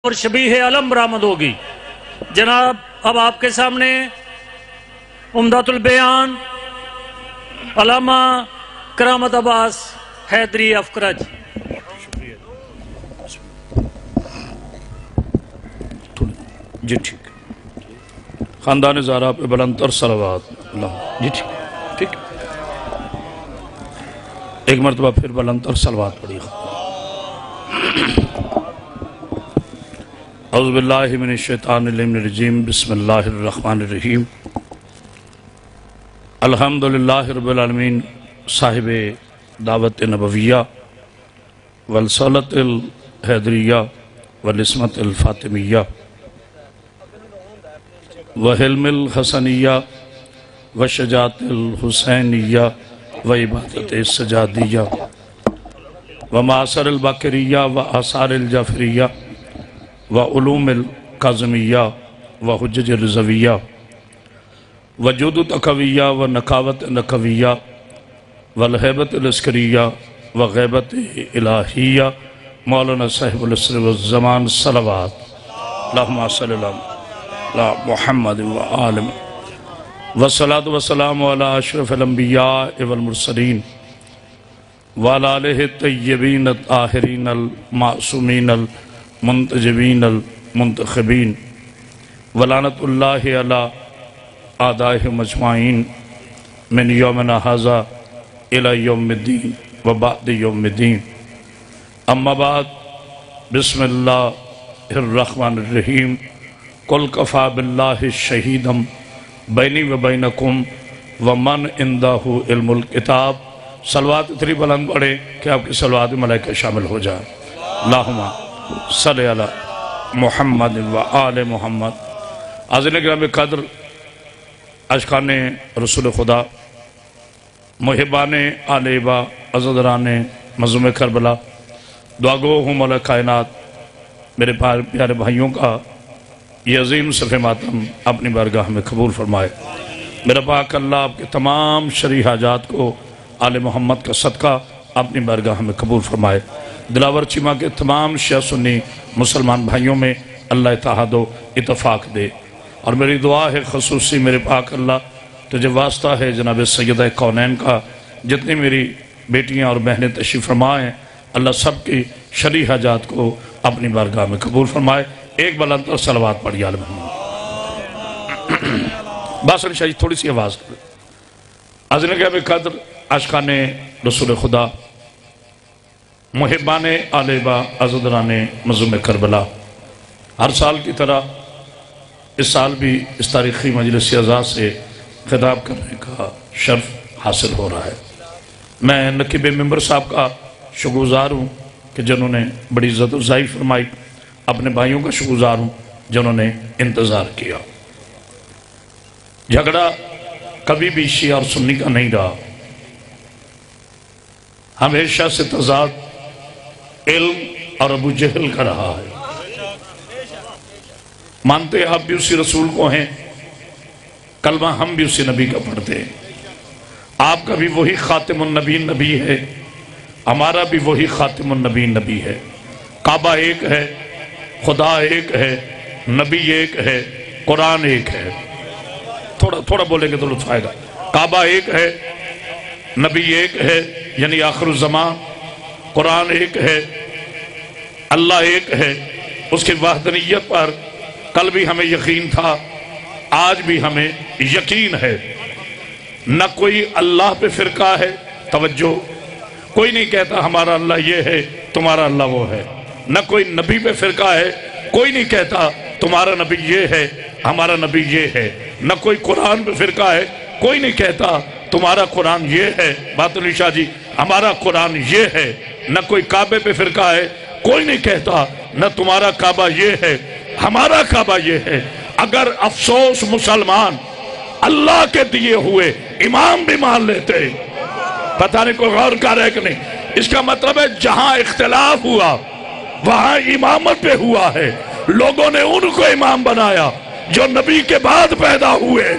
اور شبیہ علم برآمد ہوگی۔ جناب اب آپ کے سامنے عمدۃ البیان علامہ کرامت عباس حیدری افکرج۔ جی ٹھیک، خاندان زہرا پہ بلند تر صلوات اللہ۔ جی ٹھیک، ایک مرتبہ پھر بلند تر صلوات پڑھی۔ اعوذ باللہ من الشیطان الرجیم، بسم اللہ الرحمن الرحیم۔ الحمدللہ رب العالمین، صاحب دعوت نبویہ والصولت الحیدریہ والعصمت الفاطمیہ وحلم الحسنیہ وشجاعت الحسینیہ وعبادت السجادیہ ومعاصر الباقریہ وآثار الجعفریہ وعلوم القاظمیہ وحجج الرضویہ وجود تقویہ ونقاوت نقویہ والہیبت العسکریہ وغیبت الہیہ مولانا صاحب العصر والزمان صلوات اللہم صلی اللہ محمد وآل والصلاة والسلام علی اشرف الانبیاء والمرسلین وعلی آلہ الطیبین الطاہرین المعصومین المنتجبین المنتخبین ولعنت اللہ علی اعدائہم اجمعین من یومنا ھذا الی یوم الدین وبعد یوم الدین۔ اما بعد، بسم اللہ الرحمن الرحیم۔ قل کفا باللہ شہیدم بینی و بینکم ومن عندہ علم الکتاب۔ صلوات اتنی بلند پڑھیں کہ آپ کی صلوات ملائکہ شامل ہو جائیں۔ اللہم صلی علی محمد و آل محمد۔ حاضرین کرام قدر، عاشقان رسول خدا، محبان آل ایبا، عزیزان مظلوم کربلا، دعاگو ہوں مولا کائنات، میرے پیارے بھائیوں کا یہ عظیم صف ماتم اپنی بارگاہ میں قبول فرمائے۔ میرا پاک اللہ آپ کے تمام شرعی حاجات کو آل محمد کا صدقہ اپنی بارگاہ میں قبول فرمائے۔ دلاور چیمہ کے تمام شیعہ سنی مسلمان بھائیوں میں اللہ اتحاد و اتفاق دے۔ اور میری دعا ہے خصوصی میرے پاک اللہ تجھے واسطہ ہے جناب سیدہ کونین کا، جتنی میری بیٹیاں اور بہنیں تشریف فرما ہیں، اللہ سب کی شرعی حاجات کو اپنی بارگاہ میں قبول فرمائے۔ ایک بلند اور صلوات پڑھی آل محمد۔ باسن شاہی تھوڑی سی آواز کرے۔ حاضرین کرام قدر، عاشقان رسول خدا، محبان آل ایبا، عزیزان مظلوم کربلا، ہر سال کی طرح اس سال بھی اس تاریخی مجلس اعزاز سے خطاب کرنے کا شرف حاصل ہو رہا ہے۔ میں نقیب ممبر صاحب کا شکرگزار ہوں کہ جنہوں نے بڑی عزت افزائی فرمائی، اپنے بھائیوں کا شکرگزار ہوں جنہوں نے انتظار کیا۔ جھگڑا کبھی بھی شیعہ اور سنی کا نہیں رہا، ہمیشہ سے تضاد علم اور ابو جہل کا رہا ہے۔ مانتے آپ بھی اسی رسول کو ہیں، کلمہ ہم بھی اسی نبی کا پڑھتے ہیں۔ آپ کا بھی وہی خاتم النبی نبی ہے، ہمارا بھی وہی خاتم النبی نبی ہے۔ کعبہ ایک ہے، خدا ایک ہے، نبی ایک ہے، قرآن ایک ہے۔ تھوڑا بولیں گے تو لطف آئے گا۔ کعبہ ایک ہے، نبی ایک ہے یعنی آخر الزمان، قرآن ایک ہے، اللہ ایک ہے۔ اس کی وحدانیت پر کل بھی ہمیں یقین تھا، آج بھی ہمیں یقین ہے۔ نہ کوئی اللہ پہ فرقہ ہے، توجہ، کوئی نہیں کہتا ہمارا اللہ یہ ہے تمہارا اللہ وہ ہے۔ نہ کوئی نبی پہ فرقہ ہے، کوئی نہیں کہتا تمہارا نبی یہ ہے ہمارا نبی یہ ہے۔ نہ کوئی قرآن پہ فرقہ ہے، کوئی نہیں کہتا تمہارا قرآن یہ ہے بات علی شاہ جی ہمارا قرآن یہ ہے۔ نہ کوئی کعبے پہ فرقہ ہے، کوئی نہیں کہتا نہ تمہارا کعبہ یہ ہے ہمارا کعبہ یہ ہے۔ اگر افسوس مسلمان اللہ کے دیے ہوئے امام بھی مان لیتے، پتہ نہیں کوئی غور کر ہے کہ نہیں، اس کا مطلب ہے جہاں اختلاف ہوا وہاں امامت پہ ہوا ہے۔ لوگوں نے ان کو امام بنایا جو نبی کے بعد پیدا ہوئے،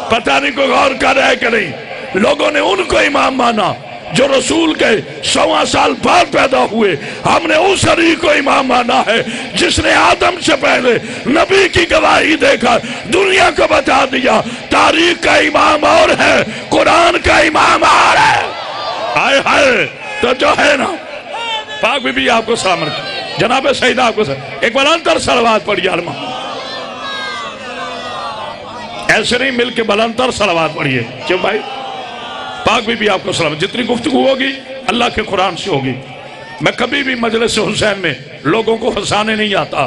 پتہ نہیں کوئی غور کر رہا ہے کہ نہیں، لوگوں نے ان کو امام مانا جو رسول کے 100 سال بعد پیدا ہوئے، ہم نے اس علی کو امام مانا ہے جس نے آدم سے پہلے نبی کی گواہی دے کر دنیا کو بتا دیا تاریخ کا امام اور ہے، قرآن کا امام اور ہے۔ آئے ہائے، تو جو ہے نا پاک بی بی آپ کو سلام رکھے، جناب سیدہ آپ کو سلام، ایک بلندتر صلوات پڑھیے علماء، ایسے نہیں مل کے بلندتر صلوات پڑھیے، کیوں بھائی؟ پاک بی بی آپ کو سلام، جتنی گفتگو ہوگی اللہ کے قرآن سے ہوگی۔ میں کبھی بھی مجلس حسین میں لوگوں کو ہنسانے نہیں آتا،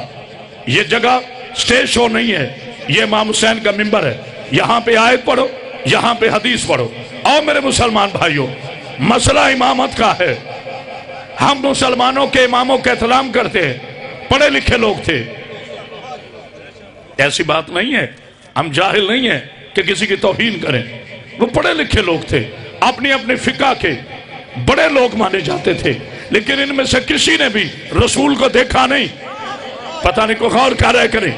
یہ جگہ سٹیج شو نہیں ہے، یہ امام حسین کا ممبر ہے، یہاں پہ آیت پڑھو، یہاں پہ حدیث پڑھو۔ اور میرے مسلمان بھائیوں، مسئلہ امامت کا ہے، ہم مسلمانوں کے اماموں کا احترام کرتے ہیں، پڑھے لکھے لوگ تھے، ایسی بات نہیں ہے، ہم جاہل نہیں ہیں کہ کسی کی توہین کریں، وہ پڑھے لکھے لوگ تھے، اپنی اپنی فقہ کے بڑے لوگ مانے جاتے تھے، لیکن ان میں سے کسی نے بھی رسول کو دیکھا نہیں، پتہ نہیں کوئی غور کر رہے کریں۔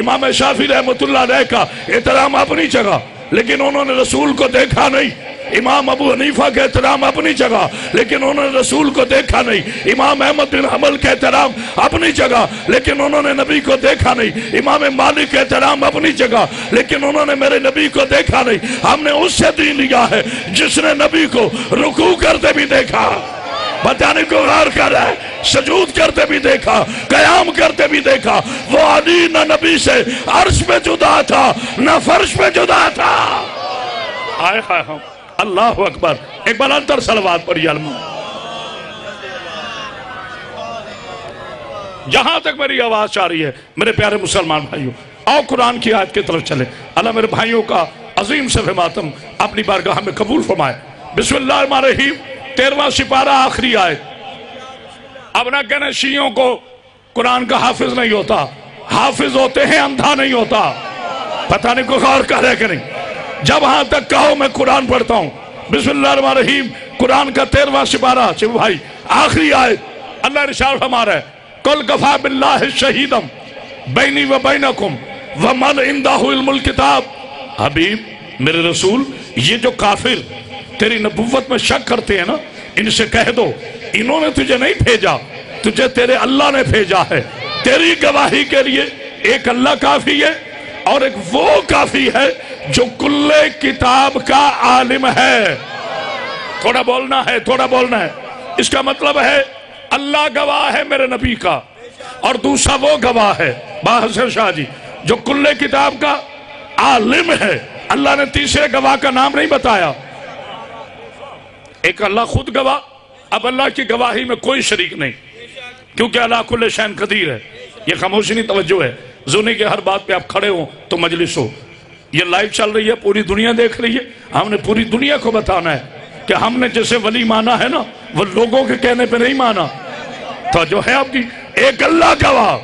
امام شافعی رحمۃ اللہ علیہ کا احترام اپنی جگہ، لیکن انہوں نے رسول کو دیکھا نہیں۔ امام ابو حنیفہ کا احترام اپنی جگہ، لیکن انہوں نے رسول کو دیکھا نہیں۔ امام احمد بن حنبل کا احترام اپنی جگہ، لیکن انہوں نے نبی کو دیکھا نہیں۔ امام مالک کا احترام اپنی جگہ، لیکن انہوں نے میرے نبی کو دیکھا نہیں۔ ہم نے اس سے دین لیا ہے جس نے نبی کو رکوع کرتے بھی دیکھا، بتانے کو غور کر رہا ہے، سجود کرتے بھی دیکھا، قیام کرتے بھی دیکھا۔ وہ علی نہ نبی سے عرش پہ جدا تھا نہ فرش پہ جدا تھا۔ آئے ہائے، اللہ اکبر، ایک بلندتر صلوات پڑھیے علماء۔ جہاں تک میری آواز آ رہی ہے میرے پیارے مسلمان بھائیوں، آؤ قرآن کی آیت کی طرف چلے۔ اللہ میرے بھائیوں کا عظیم صف ماتم اپنی بارگاہ میں قبول فرمائے۔ بسم اللہ الرحمن الرحیم، 13واں سپارہ، آخری آیت۔ اب نہ کہنے شیعوں کو قرآن کا حافظ نہیں ہوتا، حافظ ہوتے ہیں، اندھا نہیں ہوتا۔ پتہ نہیں کو غور کر رہے کہ نہیں؟ جب ہاں تک کہو میں قرآن پڑھتا ہوں۔ بسم اللہ الرحمن الرحیم، قرآن کا 13واں سپارہ، چبو بھائی، آخری آیت۔ اللہ ارشاد فرما رہا ہے، قل کفی باللہ شہیدا بینی و بینکم ومن عندہ علم الکتاب۔ حبیب میرے رسول، یہ جو کافر تیری نبوت میں شک کرتے ہیں نا، ان سے کہہ دو انہوں نے تجھے نہیں بھیجا، تجھے تیرے اللہ نے بھیجا ہے۔ تیری گواہی کے لیے ایک اللہ کافی ہے اور ایک وہ کافی ہے جو کل کتاب کا عالم ہے۔ تھوڑا بولنا ہے، تھوڑا بولنا ہے۔ اس کا مطلب ہے اللہ گواہ ہے میرے نبی کا، اور دوسرا وہ گواہ ہے باحسن شاہ جی جو کل کتاب کا عالم ہے۔ اللہ نے تیسرے گواہ کا نام نہیں بتایا، ایک اللہ خود گواہ۔ اب اللہ کی گواہی میں کوئی شریک نہیں، کیونکہ اللہ کل شین قدیر ہے۔ یہ خاموشی نہیں، توجہ ہے، زونی کے ہر بات پہ آپ کھڑے ہوں تو مجلس ہو۔ یہ لائیو چل رہی ہے، پوری دنیا دیکھ رہی ہے، ہم نے پوری دنیا کو بتانا ہے کہ ہم نے جسے ولی مانا ہے نا، وہ لوگوں کے کہنے پہ نہیں مانا۔ تو جو ہے آپ کی ایک اللہ گواہ،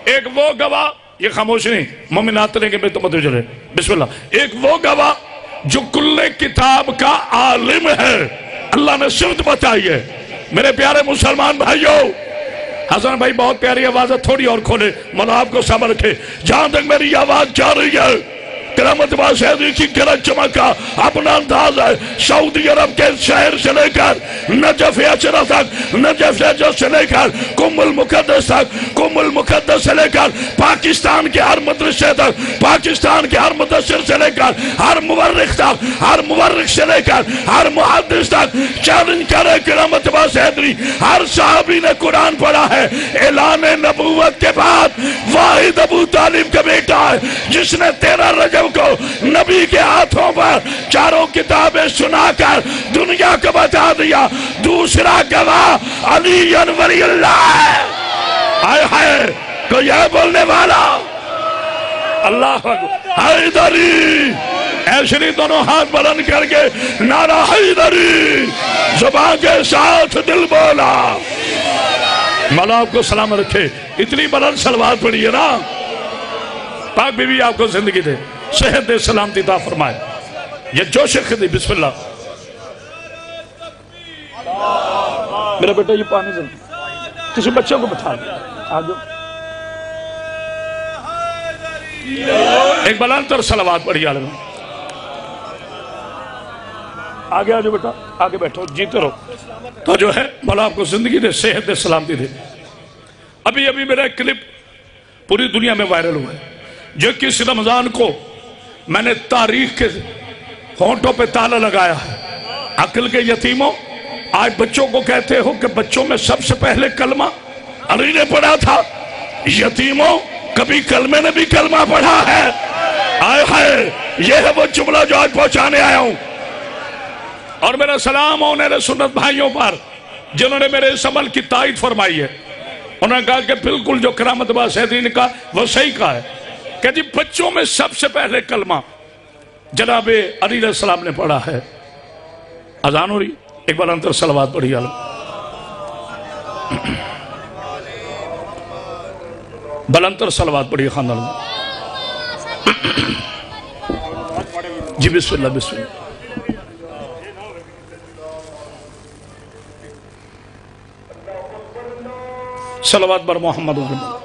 ایک وہ گواہ، یہ خاموش نہیں، مومنات لیں گے میں تو مدوجہ رہے، بسم اللہ۔ ایک وہ گواہ جو کل کتاب کا عالم ہے، اللہ نے صفت بتائی ہے۔ میرے پیارے مسلمان بھائیوں، حسن بھائی بہت پیاری آواز ہے، تھوڑی اور کھولے، مولا آپ کو صبر رکھے۔ جہاں تک میری آواز جا رہی ہے، کرامت باز حیدری کی گرج چمک کا اپنا انداز ہے۔ سعودی عرب کے شہر سے لے کر نجف اشرف تک، نجف اشرف سے لے کر قم المقدس تک، قم المقدس سے لے کر پاکستان کے ہر مدرسے تک، پاکستان کے ہر مدرسے سے لے کر ہر مورخ تک، ہر مورخ سے لے کر ہر محدث تک چیلنج کرے کرامت باز حیدری، ہر صحابی نے قرآن پڑھا ہے۔ اعلان نبوت کے بعد واحد ابو طالب کا بیٹا ہے جس نے 13 رجب کو نبی کے ہاتھوں پر چاروں کتابیں سنا کر دنیا کو بتا دیا۔ دوسرا گواہ علی ولی اللہ ہے۔ ہائے ہائے، کوئی ہے بولنے والا؟ اللہ حیدری، ایسے نہیں دونوں ہاتھ بلند کر کے نعرہ حیدری، زبان کے ساتھ دل بولا۔ مولا آپ کو سلام رکھے، اتنی بلند صلوات پڑھی ہے نا، پاک بی بی آپ کو زندگی دے، صحت دے، سلامتی عطا فرمائے۔ یہ جوش خدی، بسم اللہ۔ میرا بیٹا یہ پانی زندگی کسی بچے کو بٹھا دے، آجو ایک بلند تر صلوات پڑھی عالم۔ آگے آجو بیٹا، آگے بیٹھو، جیتے رہو. تو جو ہے مولا آپ کو زندگی دے، صحت دے، سلامتی دے. ابھی میرا ایک کلپ پوری دنیا میں وائرل ہوا ہے، جو 21 رمضان کو میں نے تاریخ کے ہونٹوں پہ تالا لگایا ہے. عقل کے یتیموں، آج بچوں کو کہتے ہو کہ بچوں میں سب سے پہلے کلمہ علی نے پڑھا تھا. یتیموں، کبھی کلمے نے بھی کلمہ پڑھا ہے. آئے ہائے، یہ ہے وہ جملہ جو آج پہنچانے آیا ہوں. اور میرا سلام ہو اہل سنت بھائیوں پر جنہوں نے میرے اس عمل کی تائید فرمائی ہے. انہوں نے کہا کہ بالکل جو کرامت عباس حیدری نے کہا وہ صحیح کہا ہے کہ جی بچوں میں سب سے پہلے کلمہ جناب علی علیہ السلام نے پڑھا ہے. اذان ہو رہی، ایک بار انتر صلوات پڑھی عالم. بلندر صلوات پڑھی خاندان میں. جی بسم اللہ بسم اللہ. صلوات بر محمد و محمد.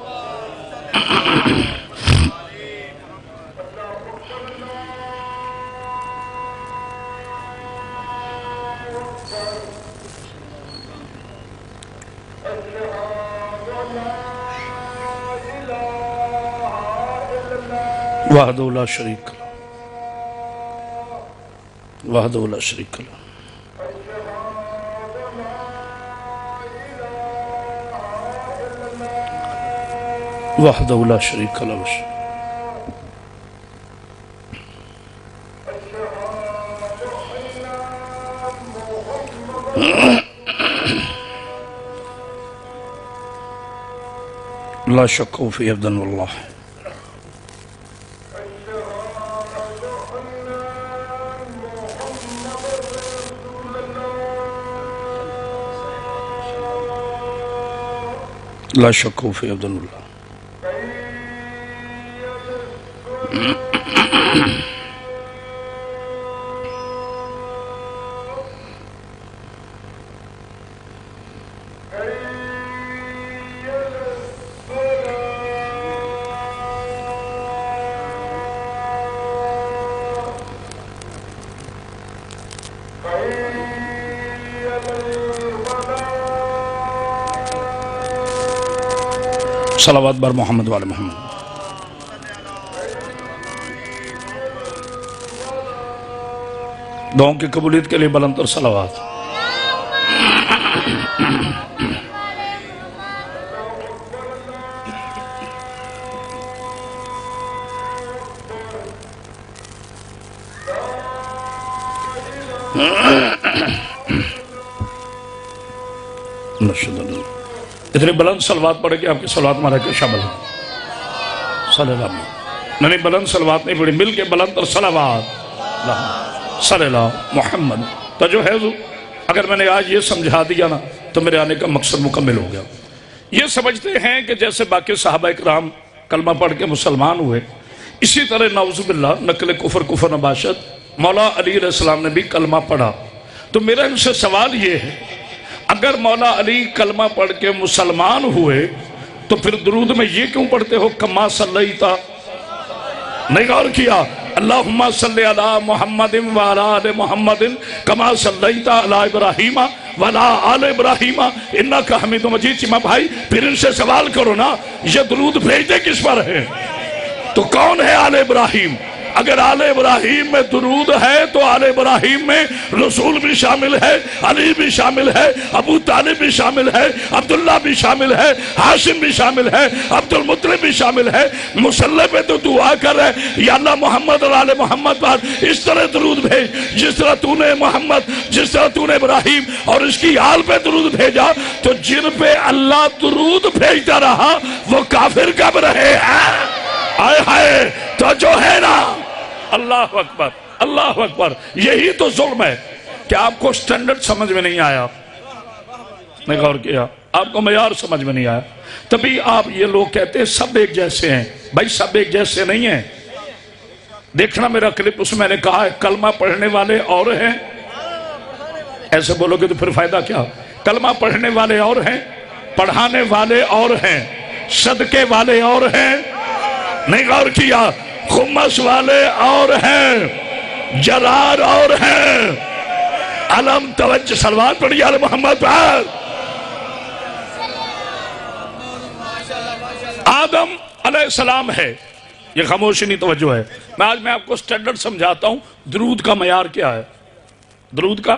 وحدہ لا شریک لہ، وحدہ لا شریک لہ. وحدہ لا شریک لہ. لا شک فی ابدن واللہ. لا شک فی ابدن اللہ. صلوات بر محمد وعلی محمد. دعاؤں کی قبولیت کے لیے بلند تر صلوات. اتنی بلند صلوات پڑھے کہ آپ کی صلوات مارا کے شامل ہے. صلی اللہ علیہ وسلم. نہیں بلند صلوات نہیں پڑھی، مل کے بلند تر صلوات صلی اللہ محمد. تو جو ہے اگر میں نے آج یہ سمجھا دیا نا تو میرے آنے کا مقصد مکمل ہو گیا. یہ سمجھتے ہیں کہ جیسے باقی صحابہ اکرام کلمہ پڑھ کے مسلمان ہوئے، اسی طرح نعوذ باللہ نقل کفر نباشت مولا علی علیہ السلام نے بھی کلمہ پڑھا. تو میرا ان سے سوال یہ ہے، اگر مولا علی کلمہ پڑھ کے مسلمان ہوئے تو پھر درود میں یہ کیوں پڑھتے ہو کما صلیتا؟ نہیں غور کیا؟ اللہم صلی علی محمد وعلی آل محمد کما صلیتا علی ابراہیم وعلی آل ابراہیم انکا حمید مجید. چیمہ بھائی پھر ان سے سوال کرو نا، یہ درود بھیجتے کس پر ہے؟ تو کون ہے آل ابراہیم؟ اگر آل ابراہیم میں درود ہے تو آل ابراہیم میں رسول بھی شامل ہے، علی بھی شامل ہے، ابو طالب بھی شامل ہے، عبداللہ بھی شامل ہے، ہاشم بھی شامل ہے، عبد المطلب بھی شامل ہے. مصلی پہ تو دعا کر رہے یا اللہ محمد اور آل محمد پر اس طرح درود بھیج جس طرح تو نے محمد، جس طرح تو نے ابراہیم اور اس کی آل پہ درود بھیجا. تو جن پہ اللہ درود بھیجتا رہا وہ کافر کب رہے ہیں؟ آئے ہائے. تو جو ہے نا، اللہ اکبر اللہ اکبر. یہی تو ظلم ہے کہ آپ کو سٹینڈرڈ سمجھ میں نہیں آیا، نہیں غور کیا، آپ کو معیار سمجھ میں نہیں آیا. تبھی آپ یہ لوگ کہتے ہیں سب ایک جیسے ہیں. بھائی سب ایک جیسے نہیں ہیں. دیکھنا میرا کلپ، اس میں نے کہا ہے کلمہ پڑھنے والے اور ہیں. ایسے بولو گے تو پھر فائدہ کیا؟ کلمہ پڑھنے والے اور ہیں، پڑھانے والے اور ہیں، صدقے والے اور ہیں. نہیں غور کیا؟ خمس والے اور ہیں، جرار اور ہیں. علم توجہ سلوات پڑھی آل محمد پر. آدم علیہ السلام ہے. یہ خاموشی نہیں توجہ ہے. میں آپ کو سٹینڈرڈ سمجھاتا ہوں درود کا معیار کیا ہے. درود کا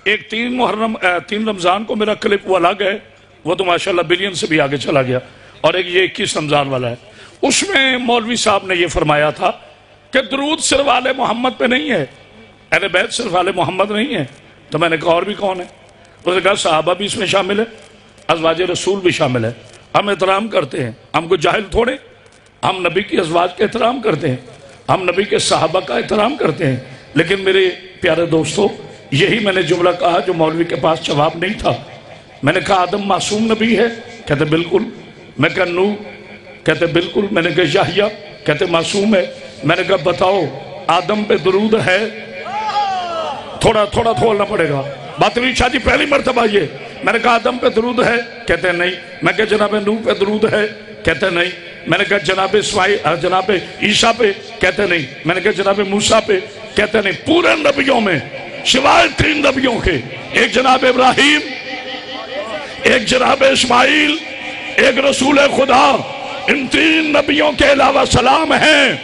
ایک 3 رمضان کو میرا کلپ وہ الگ ہے, وہ تو ماشاءاللہ بلین سے بھی آگے چلا گیا, اور ایک یہ 21 رمضان والا ہے. اس میں مولوی صاحب نے یہ فرمایا تھا کہ درود صرف آل محمد پہ نہیں ہے, اہل بیت صرف آل محمد نہیں ہے. تو میں نے کہا اور بھی کون ہے؟ اس نے کہا صحابہ بھی اس میں شامل ہے, ازواج رسول بھی شامل ہے. ہم احترام کرتے ہیں, ہم کو جاہل تھوڑے. ہم نبی کی ازواج کا احترام کرتے ہیں, ہم نبی کے صحابہ کا احترام کرتے ہیں. لیکن میرے پیارے دوستو, یہی میں نے جملہ کہا جو مولوی کے پاس جواب نہیں تھا. میں نے کہا آدم معصوم نبی ہے؟ کہتے بالکل. میں کہا نوح؟ کہتے بالکل. میں نے کہا یحییٰ؟ کہتے معصوم ہے. میں نے کہا بتاؤ آدم پہ درود ہے؟ تھوڑا کھولنا پڑے گا. باطنی شاہ جی پہلی مرتبہ یہ. میں نے کہا آدم پہ درود ہے؟ کہتے نہیں. میں کہا جناب نوح پہ درود ہے؟ کہتے نہیں. میں نے کہا جناب عیسیٰ پہ؟ کہتے نہیں. میں نے کہا جناب موسیٰ پہ؟ کہتے نہیں. پورے نبیوں میں سوائے 3 نبیوں کے, ایک جناب ابراہیم, ایک جناب اسماعیل, ایک رسول خدا, ان 3 نبیوں کے علاوہ سلام ہیں,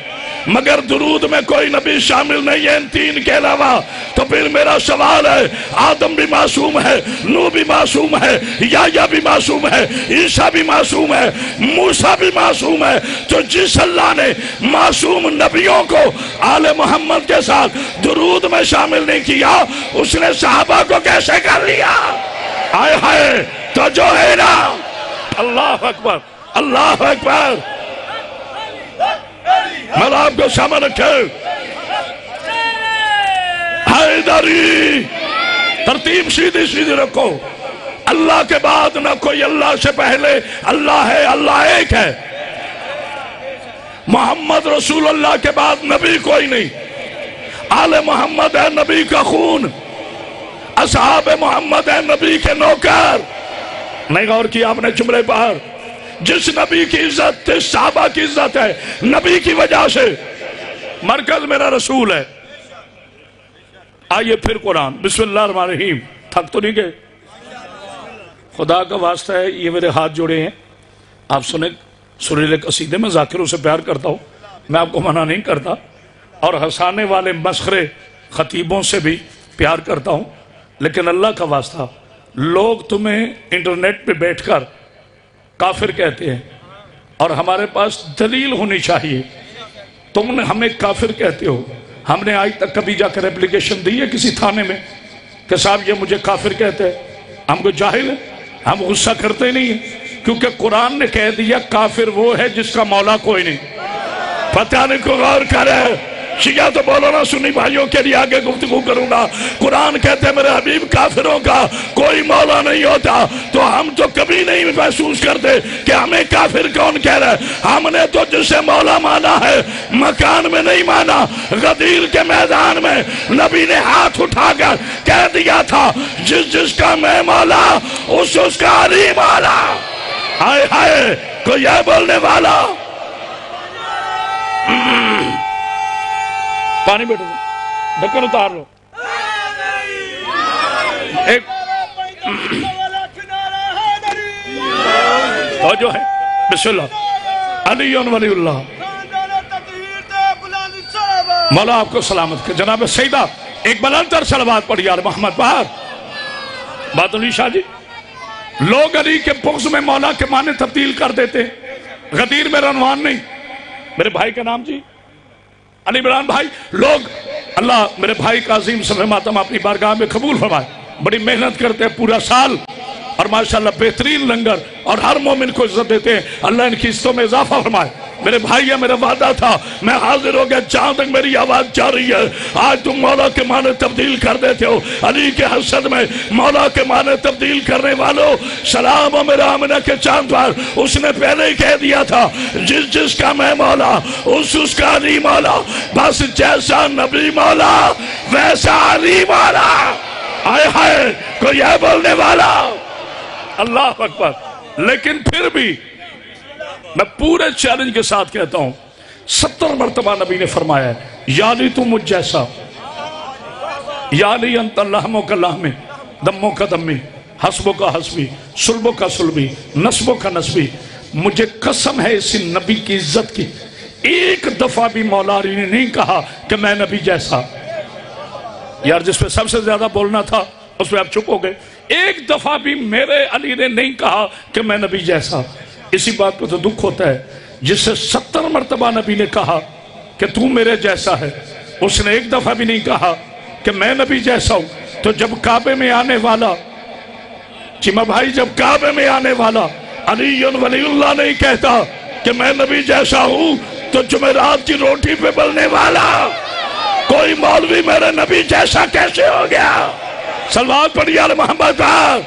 مگر درود میں کوئی نبی شامل نہیں ہے ان 3 کے علاوہ. تو پھر میرا سوال ہے, آدم بھی معصوم ہے, نوح بھی معصوم ہے, یحییٰ بھی معصوم ہے, عیسیٰ بھی معصوم ہے, موسیٰ بھی معصوم ہے, تو جس اللہ نے معصوم نبیوں کو آل محمد کے ساتھ درود میں شامل نہیں کیا, اس نے صحابہ کو کیسے کر لیا؟ آئے ہائے, تو جو ہے نا. اللہ اکبر, اللہ اکبر. میں آپ کو سامنے رکھے حیدری, ترتیب سیدھی رکھو. اللہ کے بعد نہ کوئی اللہ سے پہلے اللہ ہے, اللہ ایک ہے. محمد رسول اللہ کے بعد نبی کوئی نہیں. آل محمد ہے نبی کا خون, اصحاب محمد ہے نبی کے نوکر. نہیں غور کیا آپ نے جملے پر؟ جس نبی کی عزت, جس صحابہ کی عزت ہے نبی کی وجہ سے, مرکز میرا رسول ہے. آئیے پھر قرآن. بسم اللہ الرحمن الرحیم. تھک تو نہیں گئے؟ خدا کا واسطہ ہے, یہ میرے ہاتھ جوڑے ہیں, آپ سنیں سریلے قصیدے. میں ذاکروں سے پیار کرتا ہوں, میں آپ کو منع نہیں کرتا, اور ہنسانے والے مسخرے خطیبوں سے بھی پیار کرتا ہوں. لیکن اللہ کا واسطہ, لوگ تمہیں انٹرنیٹ پہ بیٹھ کر کافر کہتے ہیں, اور ہمارے پاس دلیل ہونی چاہیے. تم نے ہمیں کافر کہتے ہو, ہم نے آج تک کبھی جا کر اپلیکیشن دی ہے کسی تھانے میں کہ صاحب یہ مجھے کافر کہتے ہیں؟ ہم کو جاہل ہے, ہم غصہ کرتے نہیں ہیں, کیونکہ قرآن نے کہہ دیا کافر وہ ہے جس کا مولا کوئی نہیں. پتہ نہیں کو غور کرے. شیعہ تو بولو نا, سنی بھائیوں کے لیے آگے گفتگو کروں گا. قرآن کہتے ہیں میرے حبیب کافروں کا کوئی مولا نہیں ہوتا. تو ہم تو کبھی نہیں محسوس کرتے کہ ہمیں کافر کون کہہ رہا ہے. ہم نے تو جسے مولا مانا ہے مکان میں نہیں مانا. غدیر کے میدان میں نبی نے ہاتھ اٹھا کر کہہ دیا تھا جس کا میں مولا اس کا علی مولا. ہائے ہائے, کوئی ہے بولنے والا؟ پانی بیٹھو, ڈھکن اتار لو. ایک اور جو ہے بسم اللہ علی ولی اللہ. مولا آپ کو سلامت کر. جناب سیدہ ایک بلندر صلوات پڑھی آل محمد پر. باطنی شاہ جی, لوگ علی کے بغض میں مولا کے معنی تبدیل کر دیتے. غدیر میرا عنوان نہیں, میرے بھائی کا نام جی علی عمران بھائی. لوگ اللہ میرے بھائی کا عظیم سفر ماتم اپنی بارگاہ میں قبول فرمائے. بڑی محنت کرتے ہیں پورا سال, اور ماشاءاللہ بہترین لنگر, اور ہر مومن کو عزت دیتے ہیں. اللہ ان کی عزتوں میں اضافہ فرمائے. میرے بھائی, میرا وعدہ تھا, میں حاضر ہو گیا جہاں تک میری آواز جا رہی ہے. آج تم مولا کے معنی تبدیل کر دیتے ہو. علی کے حسد میں مولا کے معنی تبدیل کرنے والوں, سلام ہو میرا آمنہ کے چاند پر. اس نے پہلے ہی کہہ دیا تھا جس کا میں مولا اس کا علی مولا. بس جیسا نبی مولا ویسا علی مولا. آئے ہائے, کوئی ہے بولنے والا؟ اللہ اکبر. لیکن پھر بھی میں پورے چیلنج کے ساتھ کہتا ہوں, 70 مرتبہ نبی نے فرمایا ہے یا علی تو مجھ جیسا, یا علی انت لحمو کا لحمی دمو کا دمی حسبو کا حسبی سلبو کا سلبی نسبو کا نسبی. مجھے قسم ہے اسی نبی کی عزت کی ایک دفعہ بھی مولا علی نے نہیں کہا کہ میں نبی جیسا. یار جس پہ سب سے زیادہ بولنا تھا اس پہ آپ چپ ہو گئے. ایک دفعہ بھی میرے علی نے نہیں کہا کہ میں نبی جیسا. اسی بات پہ تو دکھ ہوتا ہے جس سے 70 مرتبہ نبی نے کہا کہ تو میرے جیسا ہے، اس نے ایک دفعہ بھی نہیں کہا کہ میں نبی جیسا ہوں. تو جب کعبے میں آنے والا چیمہ بھائی، جب کعبے میں آنے والا علی ولی اللہ نہیں کہتا کہ میں نبی جیسا ہوں، تو جمعرات کی روٹی پہ بلنے والا کوئی مولوی میرے نبی جیسا کیسے ہو گیا؟ صلوات پڑھی آل محمد پر.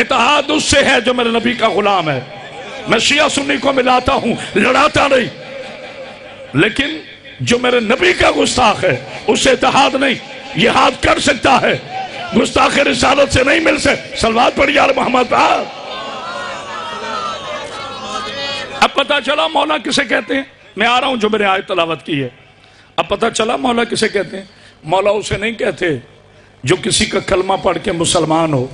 اتحاد اس سے ہے جو میرے نبی کا غلام ہے. میں شیعہ سنی کو ملاتا ہوں، لڑاتا نہیں، لیکن جو میرے نبی کا گستاخ ہے اس سے اتحاد نہیں. یہ ہاتھ کر سکتا ہے، گستاخ رسالت سے نہیں مل سکتا. صلوات پڑھی آل محمد پر. اب پتہ چلا مولا کسے کہتے ہیں. میں آ رہا ہوں جو میں نے آیت تلاوت کی ہے. اب پتہ چلا مولا کسے کہتے ہیں. مولا اسے نہیں کہتے جو کسی کا کلمہ پڑھ کے مسلمان ہو.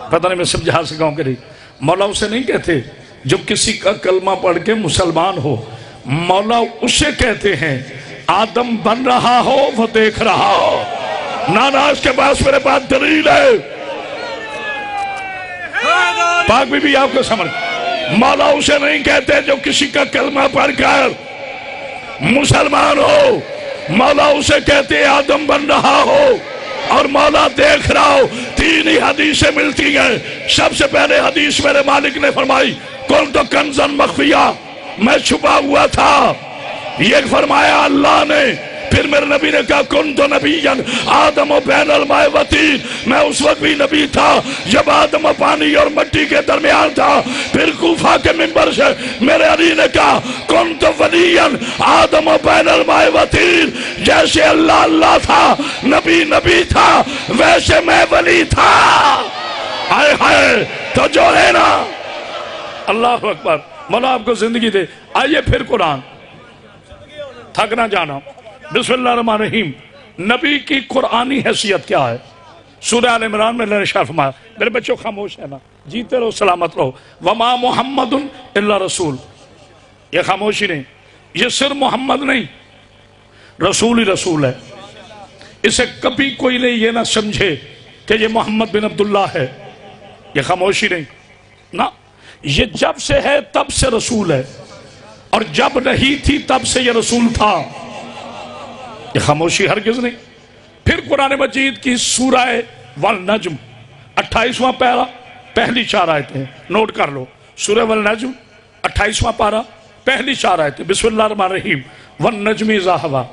پتہ نہیں میں سمجھا سکا ہوں کہ نہیں. مولا اسے نہیں کہتے جو کسی کا کلمہ پڑھ کے مسلمان ہو. مولا اسے کہتے ہیں آدم بن رہا ہو وہ دیکھ رہا ہو. نانا اس کے پاس میرے پاس دلیل ہے. پاک بی بی آپ کو سمجھ. مولا اسے نہیں کہتے جو کسی کا کلمہ پڑھ کر مسلمان ہو. مولا اسے کہتے آدم بن رہا ہو اور مولا دیکھ رہا ہو. تین ہی حدیثیں ملتی ہیں. سب سے پہلے حدیث میرے مالک نے فرمائی کون تو کنزن مخفیہ، میں چھپا ہوا تھا. یہ فرمایا اللہ نے. پھر میرے نبی نے کہا کن تو نبی آدم و بین الماء و طین، میں اس وقت بھی نبی تھا جب آدم و پانی اور مٹی کے درمیان تھا. پھر کوفہ کے منبر سے میرے علی نے کہا کن تو ولی آدم و بین الماء و طین. جیسے اللہ اللہ تھا، نبی نبی تھا، ویسے میں ولی تھا. آئے ہائے تو جو ہے نا. اللہ اکبر. مولا آپ کو زندگی دے. آئیے پھر قرآن، تھک نہ جانا. بسم اللہ الرحمن الرحیم. نبی کی قرآنی حیثیت کیا ہے؟ سورہ آل عمران میں اللہ نے ارشاد فرمایا. میرے بچوں خاموش ہے نا، جیتے رہو سلامت رہو. وما محمد الا رسول. یہ خاموشی نہیں، یہ صرف محمد نہیں، رسول ہی رسول ہے. اسے کبھی کوئی نہیں یہ نہ سمجھے کہ یہ محمد بن عبداللہ ہے. یہ خاموشی نہیں نا، یہ جب سے ہے تب سے رسول ہے، اور جب نہیں تھی تب سے یہ رسول تھا. یہ خاموشی ہرگز نہیں. پھر قرآن مجید کی سورہ والنجم 28واں پیرا پہلی 4 آیتیں ہیں، نوٹ کر لو. سورہ والنجم 28واں پارا پہلی 4 آیتیں. بسم اللہ الرحمن الرحیم. والنجم اذا ہوا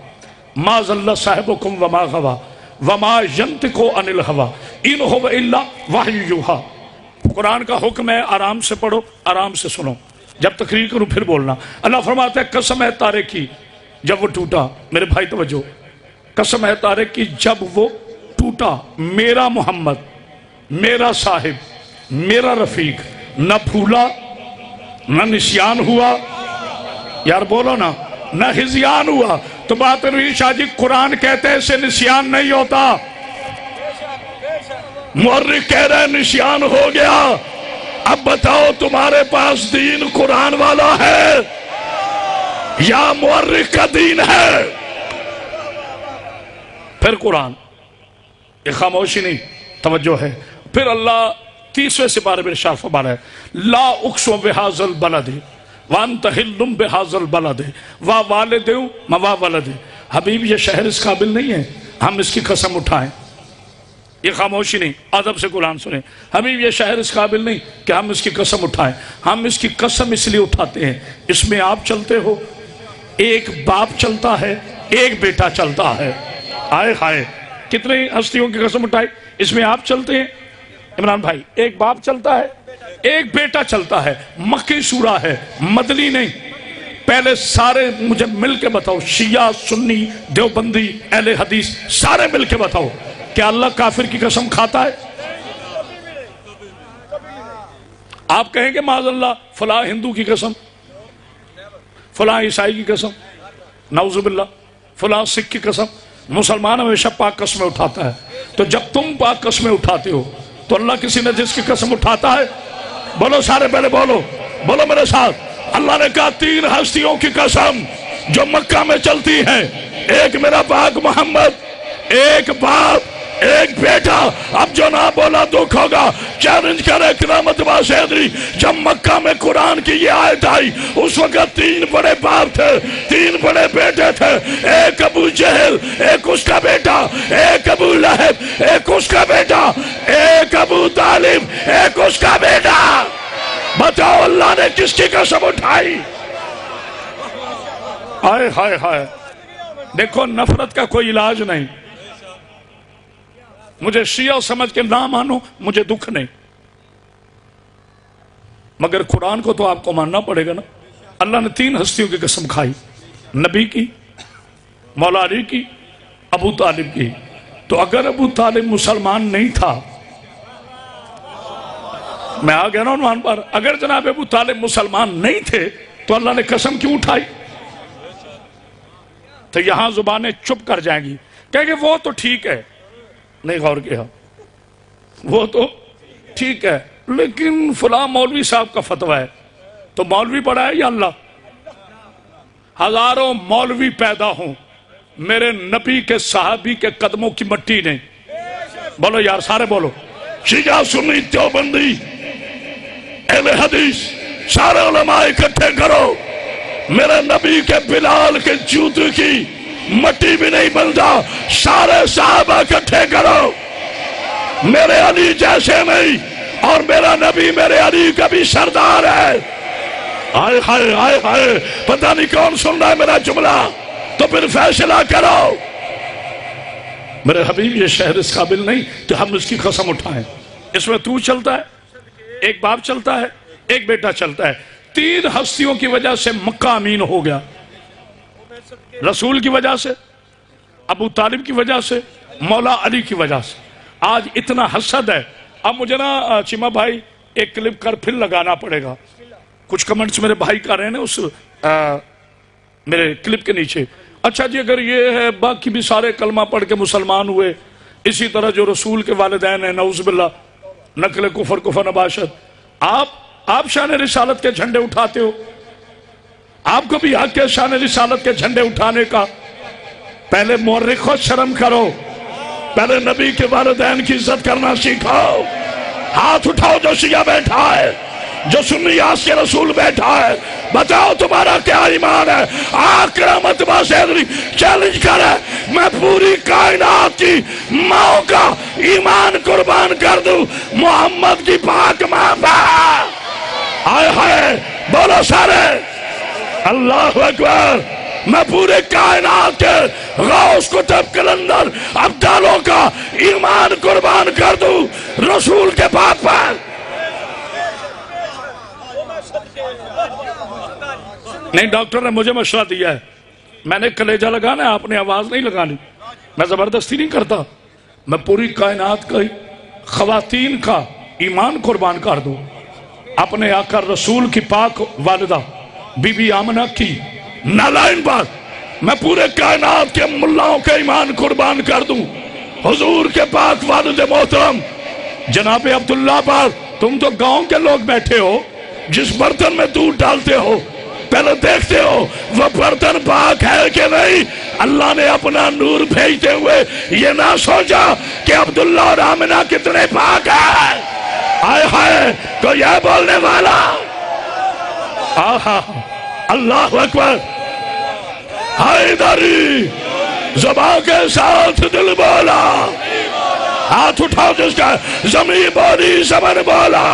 ما ضل صاحبکم وما غوا وما ینطق عن الہوا ان هو الا وحی یوحی. قرآن کا حکم ہے آرام سے پڑھو، آرام سے سنو. جب تقریر کروں پھر بولنا. اللہ فرماتا ہے قسم ہے تارے کی جب وہ ٹوٹا. میرے بھائی توجہ، قسم ہے تارے کی جب وہ ٹوٹا. میرا محمد، میرا صاحب، میرا رفیق نہ بھولا نہ نسیان ہوا. یار بولو نا، نہ ہزیان ہوا. تو بات روی شاہ جی قرآن کہتے ہیں اسے نسیان نہیں ہوتا. مورخ کہہ رہے نسیان ہو گیا. اب بتاؤ تمہارے پاس دین قرآن والا ہے یا مورخ کا دین ہے؟ پھر قرآن. یہ خاموشی نہیں، توجہ ہے. پھر اللہ 30ویں سپارے میں ارشاد فرما رہا ہے لا اقسم بہذا البلد وانت حل بہذا البلد وا والد موا ولد. حبیب یہ شہر اس قابل نہیں ہے ہم اس کی قسم اٹھائیں. یہ خاموشی نہیں، ادب سے قرآن سنیں. حبیب یہ شہر اس قابل نہیں کہ ہم اس کی قسم اٹھائیں. ہم اس کی قسم اس لیے اٹھاتے ہیں اس میں آپ چلتے ہو، ایک باپ چلتا ہے، ایک بیٹا چلتا ہے. آئے ہائے کتنے ہستیوں کی قسم اٹھائی. اس میں آپ چلتے ہیں عمران بھائی، ایک باپ چلتا ہے، ایک بیٹا چلتا ہے. مکی سورہ ہے، مدنی نہیں. پہلے سارے مجھے مل کے بتاؤ، شیعہ، سنی، دیوبندی، اہل حدیث، سارے مل کے بتاؤ کہ اللہ کافر کی قسم کھاتا ہے؟ آپ کہیں گے معاذ اللہ فلاں ہندو کی قسم، فلاں عیسائی کی قسم، نعوذ باللہ. فلاں سکھ کی قسم. مسلمان ہمیشہ پاک قسمیں اٹھاتا ہے. تو جب تم پاک قسمیں اٹھاتے ہو تو اللہ کسی نجس کی قسم اٹھاتا ہے؟ بولو سارے پہلے بولو میرے ساتھ. اللہ نے کہا 3 ہستیوں کی قسم جو مکہ میں چلتی ہیں. ایک میرا پاک محمد، ایک باپ، ایک بیٹا. اب جو نہ بولا دکھ ہوگا. چیلنج کرے کرامت عباس حیدری. جب مکہ میں قرآن کی یہ آیت آئی اس وقت 3 بڑے باپ تھے، 3 بڑے بیٹے تھے. ایک ابو جہل، ایک اس کا بیٹا. ایک ابو لہب، ایک اس کا بیٹا. ایک ابو طالب، ایک اس کا بیٹا. بتاؤ اللہ نے کس کی قسم اٹھائی؟ ہائے ہائے ہائے. دیکھو نفرت کا کوئی علاج نہیں. مجھے شیعہ سمجھ کے نہ مانو، مجھے دکھ نہیں، مگر قرآن کو تو آپ کو ماننا پڑے گا نا. اللہ نے 3 ہستیوں کی قسم کھائی، نبی کی، مولا علی کی، ابو طالب کی. تو اگر ابو طالب مسلمان نہیں تھا، میں آ گیا نا عنوان پر، اگر جناب ابو طالب مسلمان نہیں تھے تو اللہ نے قسم کیوں اٹھائی؟ تو یہاں زبانیں چپ کر جائیں گی، کہیں گے وہ تو ٹھیک ہے. نہیں غور کیا، وہ تو ٹھیک ہے لیکن فلاں مولوی صاحب کا فتویٰ ہے. تو مولوی بڑا ہے یا اللہ؟ ہزاروں مولوی پیدا ہوں، میرے نبی کے صحابی کے قدموں کی مٹی نہیں. بولو یار سارے بولو. شیعہ سنی دیوبندی اہل حدیث سارے علماء اکٹھے کرو، میرے نبی کے بلال کے جوتے کی مٹی بھی نہیں بنتا. سارے صحابہ اکٹھے کرو، میرے علی جیسے نہیں، اور میرا نبی میرے علی کا بھی سردار ہے. آئے ہائے آئے ہائے، پتہ نہیں کون سن رہا ہے میرا جملہ، تو پھر فیصلہ کرو. میرے حبیب یہ شہر اس قابل نہیں کہ ہم اس کی قسم اٹھائیں. اس میں تو چلتا ہے، ایک باپ چلتا ہے، ایک بیٹا چلتا ہے. 3 ہستیوں کی وجہ سے مکہ امین ہو گیا. رسول کی وجہ سے، ابو طالب کی وجہ سے، مولا علی کی وجہ سے. آج اتنا حسد ہے. اب مجھے نا چیمہ بھائی ایک کلپ کر پھر لگانا پڑے گا. کچھ کمنٹس میرے بھائی کر رہے ہیں اس میرے کلپ کے نیچے. اچھا جی اگر یہ ہے باقی بھی سارے کلمہ پڑھ کے مسلمان ہوئے، اسی طرح جو رسول کے والدین ہیں نعوذ باللہ نقل کفر نباشت، آپ شان رسالت کے جھنڈے اٹھاتے ہو. آپ کو بھی حق ہے شان رسالت کے جھنڈے اٹھانے کا. پہلے مورخ کو شرم کرو، پہلے نبی کے والدین کی عزت کرنا سیکھو. ہاتھ اٹھاؤ جو شیعہ بیٹھا ہے، جو سنی آس کے رسول بیٹھا ہے. بتاؤ تمہارا کیا ایمان ہے؟ کرامت عباس حیدری چیلنج کرے، میں پوری کائنات کی ماں کا ایمان قربان کر دوں محمد کی پاک ماں پر. آئے ہائے بولو سارے اللہ اکبر. میں پورے کائنات کے غوث کتب کلندر ابدالوں کا ایمان قربان کر دوں رسول کے پاک پر. نہیں ڈاکٹر نے مجھے مشورہ دیا ہے، میں نے کلیجہ لگانا ہے، آپ نے آواز نہیں لگانی. میں زبردستی نہیں کرتا، میں پوری کائنات کا خواتین کا ایمان قربان کر دوں. اپنے آقا رسول کی پاک والدہ بی بی آمنہ کی نالائن بات میں پورے کائنات کے ملاؤں کے ایمان قربان کر دوں. حضور کے پاک والد محترم جناب عبداللہ پر تم تو گاؤں کے لوگ بیٹھے ہو، جس برتن میں دودھ ڈالتے ہو پہلے دیکھتے ہو وہ برتن پاک ہے کہ نہیں. اللہ نے اپنا نور بھیجتے ہوئے یہ نہ سوچا کہ عبداللہ اور آمنہ کتنے پاک ہیں. آئے ہائے تو یہ بولنے والا آہا اللہ اکبر. حیدری زبان کے ساتھ دل بولا، ہاتھ اٹھاؤ جس کا زمین بولی زمن بولا،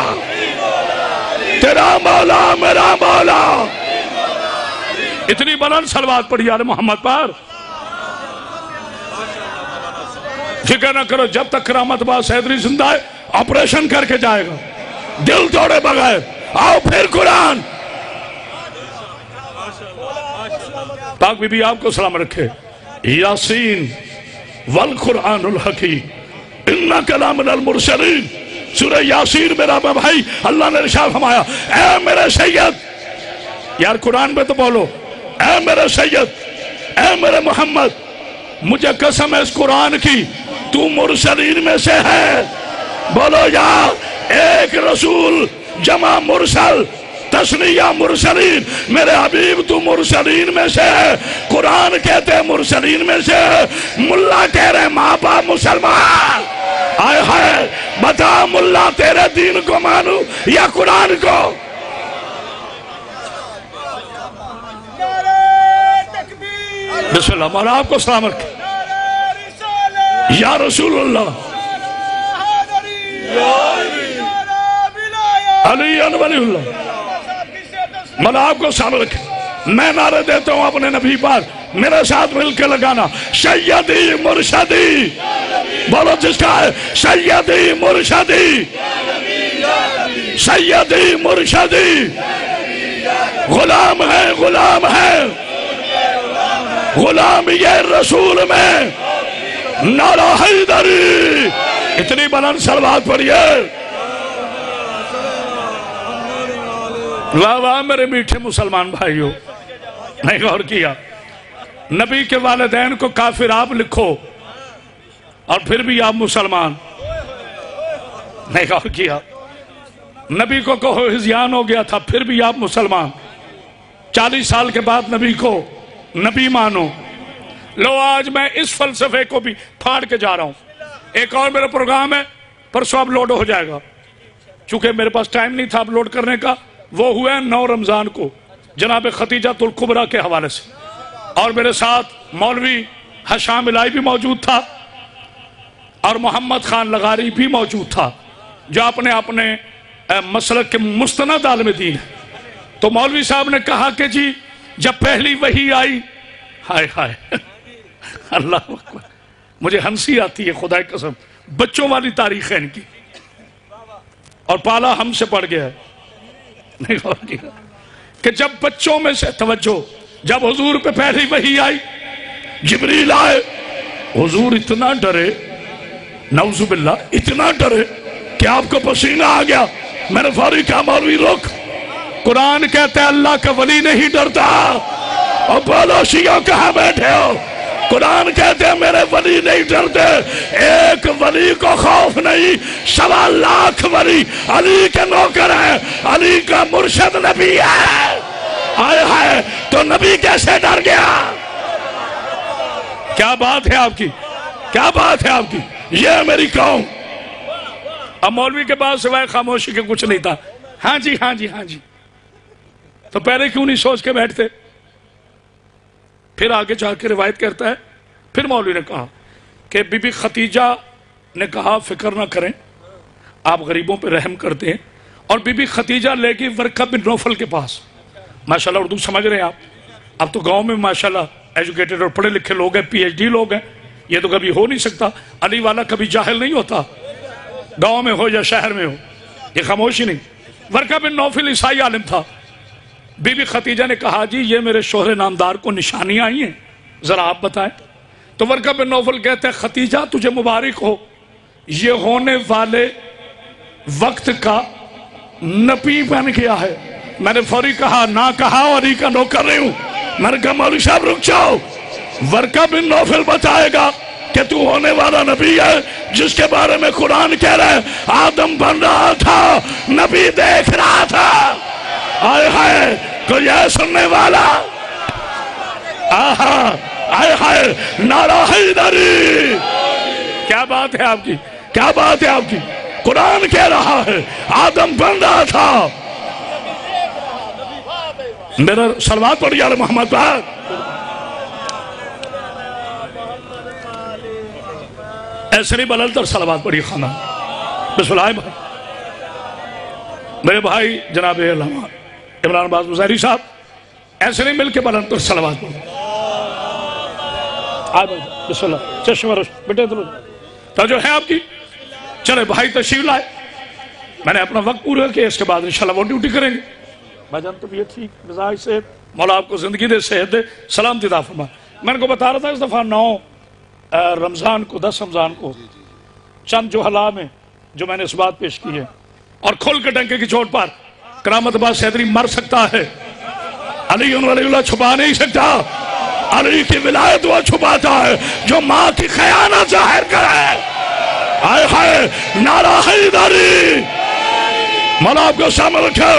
تیرا مولا میرا مولا. اتنی بلند صلوات پڑھی یار محمد پر. فکر نہ کرو، جب تک کرامت عباس حیدری زندہ ہے آپریشن کر کے جائے گا دل توڑے بغیر. آؤ پھر قرآن. پاک بی بی آپ کو سلام رکھے. یاسین والقرآن الحکیم انک لمن المرسلین. سورہ یاسین میرا بھائی اللہ نے ارشاد فرمایا اے میرے سید، یار قرآن میں تو بولو، اے میرے سید اے میرے محمد مجھے قسم ہے اس قرآن کی تو مرسلین میں سے ہے. بولو یا ایک رسول جمع مرسل تسنیہ مرسلین. میرے حبیب تو مرسلین میں سے ہے. قرآن کہتے ہیں مرسلین میں سے ہے. ملا کہہ رہے ماں باپ مسلمان. آئے ہائے بتا ملا تیرے دین کو مانو یا قرآن کو؟ بسم اللہ. مولا آپ کو سلام رکھے. یا رسول اللہ علی ولی اللہ. مولا آپ کو سلام رکھے. میں نعرے دیتا ہوں اپنے نبی پر, میرے ساتھ مل کے لگانا. سیدی مرشدی. بولو جس کا ہے سیدی مرشدی. سیدی مرشدی. غلام ہے غلام ہے غلام یہ رسول میں. نعرہ حیدری. اتنی بلند صلوات پڑھیے. واہ واہ میرے میٹھے مسلمان بھائیوں. نہیں غور کیا نبی کے والدین کو کافر آپ لکھو اور پھر بھی آپ مسلمان. نہیں غور کیا نبی کو کہو ہذیان ہو گیا تھا پھر بھی آپ مسلمان. 40 سال کے بعد نبی کو نبی مانو. لو آج میں اس فلسفے کو بھی پھاڑ کے جا رہا ہوں. ایک اور میرا پروگرام ہے پرسوں اب لوڈ ہو جائے گا چونکہ میرے پاس ٹائم نہیں تھا اپلوڈ کرنے کا. وہ ہوئے 9 رمضان کو جناب خدیجہ الکبریٰ کے حوالے سے, اور میرے ساتھ مولوی حشام الہی بھی موجود تھا اور محمد خان لغاری بھی موجود تھا جو اپنے مسلک کے مستند عالم دین ہے. تو مولوی صاحب نے کہا کہ جی جب پہلی وحی آئی, ہائے ہائے اللہ اکبر, مجھے ہنسی آتی ہے خدا کی قسم. بچوں والی تاریخ ہے ان کی اور پالا ہم سے پڑ گیا ہے. نہیں غور کیا کہ جب بچوں میں سے توجہ جب حضور پہ پہلی وحی آئی جبریل آئے, حضور اتنا ڈرے نعوذ باللہ اتنا ڈرے کہ آپ کو پسینہ آ گیا. میں نے فوری کہا مولوی رک, قرآن کہتا ہے اللہ کا ولی نہیں ڈرتا. اور بولو شیعوں کہاں بیٹھے ہو؟ قرآن کہتے ہیں میرے ولی نہیں ڈرتے. ایک ولی کو خوف نہیں, 1.25 لاکھ ولی علی کے نوکر ہیں, علی کا مرشد نبی ہے. آئے ہائے تو نبی کیسے ڈر گیا؟ کیا بات ہے آپ کی, کیا بات ہے آپ کی. یہ ہے میری قوم. اب مولوی کے بعد سوائے خاموشی کے کچھ نہیں تھا. ہاں جی ہاں جی ہاں جی. تو پہلے کیوں نہیں سوچ کے بیٹھتے؟ پھر آگے جا کے روایت کرتا ہے پھر مولوی نے کہا کہ بی بی خدیجہ نے کہا فکر نہ کریں آپ غریبوں پہ رحم کرتے ہیں. اور بی بی خدیجہ لے گئی ورقہ بن نوفل کے پاس. ماشاءاللہ اردو سمجھ رہے ہیں آپ. اب تو گاؤں میں ماشاءاللہ ایجوکیٹڈ اور پڑھے لکھے لوگ ہیں, پی ایچ ڈی لوگ ہیں. یہ تو کبھی ہو نہیں سکتا, علی والا کبھی جاہل نہیں ہوتا گاؤں میں ہو یا شہر میں ہو. یہ خاموشی نہیں. ورقہ بن نوفل عیسائی عالم تھا. بی بی خدیجہ نے کہا جی یہ میرے شوہر نامدار کو نشانیاں آئی ہیں ذرا آپ بتائیں. تو ورقہ بن نوفل کہتے ہیں خدیجہ تجھے مبارک ہو, یہ ہونے والے وقت کا نبی بن گیا ہے. میں نے فوری کہا نہ کہا اور علی کا نوکر نہیں ہوں. میں نے کہا مولوی صاحب رک جاؤ, ورقہ بن نوفل بتائے گا کہ تو ہونے والا نبی ہے جس کے بارے میں قرآن کہہ رہا ہے آدم بن رہا تھا نبی دیکھ رہا تھا. آئے ہائے کوئی ہے سننے والا؟ آہا آئے ہائے نعرہ حیدری. کیا بات ہے آپ کی, کیا بات ہے آپ کی. قرآن کہہ رہا ہے آدم بن رہا تھا. میرا صلوات پڑھی علی محمد پر. ایسے نہیں بلند تر صلوات پڑھی خانہ. بسم اللہ بھائی, میرے بھائی جناب علامہ عمران باز مظاہری صاحب ایسے نہیں مل کے بلند تر صلوات پڑھی. بسم اللہ چشمہ روش بیٹے توجہ ہے آپ کی. چلے بھائی تشریف لائے. میں نے اپنا وقت پورا کیا, اس کے بعد انشاءاللہ وہ ڈیوٹی کریں گے. بھائی جان طبیعت ٹھیک, مزاج صحت, مولا آپ کو زندگی دے, صحت دے, سلامتی عطا فرمائے. میں نے کو بتا رہا تھا اس دفعہ 9 رمضان کو 10 رمضان کو چند جو حالات میں جو میں نے اس بات پیش کی ہے اور کھل کے ڈنکے کی چوٹ پر کرامت آباد حیدری مر سکتا ہے, علی ولی اللہ چھپا نہیں سکتا. علی کی ولایت وہ چھپاتا ہے جو ماں کی خیانت ظاہر کرے. آئے ہائے نعرہ حیدری. مولا آپ کو سامنے رکھے.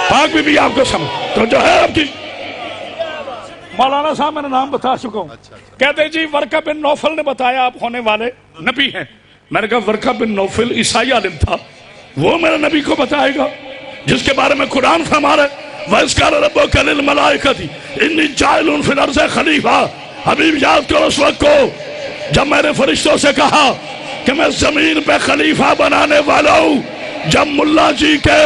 پاک بی بی آپ کو سامنے تو جو ہے آپ کی. مولانا صاحب میں نے نام بتا چکا ہوں. کہتے جی ورقہ بن نوفل نے بتایا آپ ہونے والے نبی ہیں. میں نے کہا ورقہ بن نوفل عیسائی عالم تھا, وہ میرے نبی کو بتائے گا جس کے بارے میں قرآن فرما رہے وَإِذْ قَالَ رَبُّكَ لِلْمَلَائِكَةِ إِنِّي جَاعِلٌ فِي الْأَرْضِ خَلِيفَةً. حبیب یاد کرو اس وقت کو جب میں نے فرشتوں سے کہا کہ میں زمین پہ خلیفہ بنانے والا ہوں. جب ملا جی کے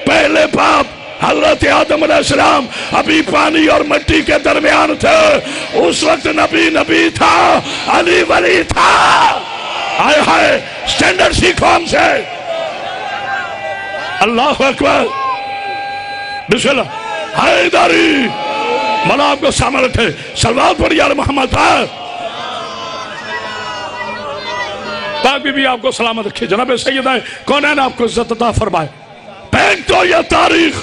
پہلے باپ حضرت آدم علیہ السلام ابھی پانی اور مٹی کے درمیان تھے, اس وقت نبی تھا, علی ولی تھا. آئے ہائے سٹینڈرڈ سیکھو ہم سے. اللہ اکبر. بسم اللہ. حیدری. مولا آپ کو سامنے رکھے. صلوات پڑھ یا محمد. پاک بی بی آپ کو سلامت رکھے. جناب سیدہ کونین آپ کو عزت عطا فرمائے. پھینک دو یہ تاریخ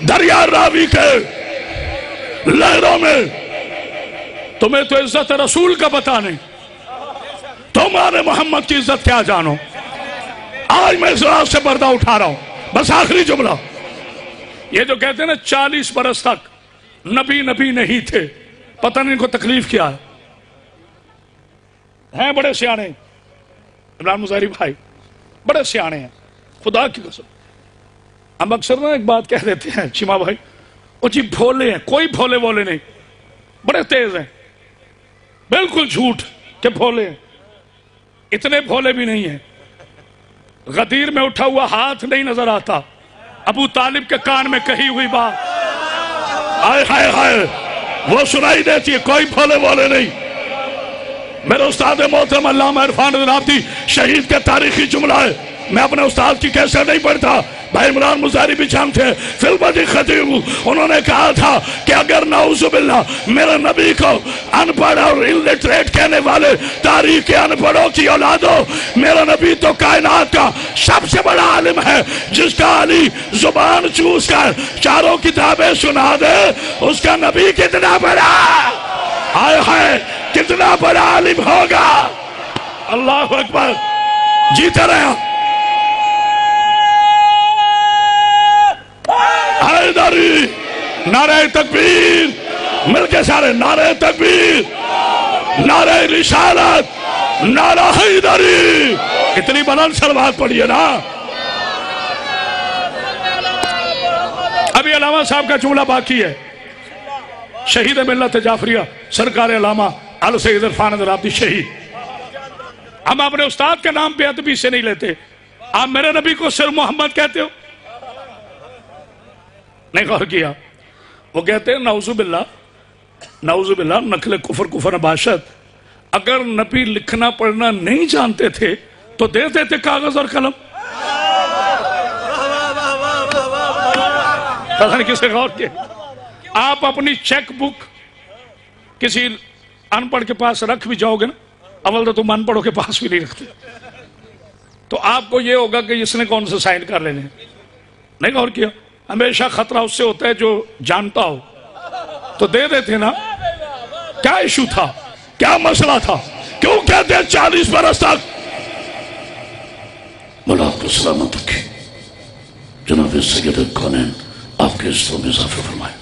دریا راوی کے لہروں میں. تمہیں تو عزت رسول کا پتہ نہیں, تمہارے محمد کی عزت کیا جانو. آج میں اس راز سے پردہ اٹھا رہا ہوں. بس آخری جملہ. یہ جو کہتے ہیں نا 40 برس تک نبی نہیں تھے, پتہ نہیں ان کو تکلیف کیا ہے. ہیں بڑے سیانے عمران مظاہری بھائی, بڑے سیانے ہیں خدا کی قسم. ہم اکثر نا ایک بات کہہ دیتے ہیں چیما بھائی, وہ جی بھولے ہیں. کوئی بھولے بولے نہیں, بڑے تیز ہیں. بالکل جھوٹ کہ بھولے ہیں. اتنے بھولے بھی نہیں ہیں. غدیر میں اٹھا ہوا ہاتھ نہیں نظر آتا. ابو طالب کے کان میں کہی ہوئی بات آئے ہائے ہائے وہ سنائی دیتی ہے. کوئی بھولے بولے نہیں. میرے استاد محترم علامہ عرفان رابطی شہید کے تاریخی جملہ ہے. میں اپنے استاد کی کیسے نہیں پڑھتا. بھائی عمران مظاہری بھی جام تھے فی البدی خطیب. انہوں نے کہا تھا کہ اگر نعوذ باللہ میرے نبی کو ان پڑھ اور الٹریٹ کہنے والے تاریخ کے ان پڑھوں کی اولاد ہو, میرا نبی تو کائنات کا سب سے بڑا عالم ہے جس کا علی زبان چوس کر چاروں کتابیں سنا دے. اس کا نبی کتنا بڑا آئے ہائے کتنا بڑا عالم ہوگا. اللہ اکبر. جیتے رہے. حیدری. نعرہ تکبیر. مل کے سارے نعرہ تکبیر, نعرہ رسالت, نعرہ حیدری. اتنی بلند صلوات پڑھیے نا. ابھی علامہ صاحب کا جملہ باقی ہے. شہید ملت جعفریہ سرکار علامہ السید عرفان رابطی شہید. ہم اپنے استاد کے نام بے ادبی سے نہیں لیتے. آپ میرے نبی کو صرف محمد کہتے ہو. نہیں غور کیا. وہ کہتے ہیں نعوذ باللہ نقل کفر نباشت. اگر نبی لکھنا پڑھنا نہیں جانتے تھے تو دے دیتے کاغذ اور قلم. پتہ نہیں کسے غور کیا. آپ اپنی چیک بک کسی ان پڑھ کے پاس رکھ بھی جاؤ گے نا, اول تو تم ان پڑھوں کے پاس بھی نہیں رکھتے, تو آپ کو یہ ہوگا کہ اس نے کون سے سائن کر لینے. نہیں غور کیا. ہمیشہ خطرہ اس سے ہوتا ہے جو جانتا ہو. تو دے دیتے نا. کیا ایشو تھا, کیا مسئلہ تھا, کیوں کہتے ہیں 40 برس تک. مولا آپ کو سلامت رکھے. جناب سید کونین آپ کے عزتوں میں اضافہ فرمائے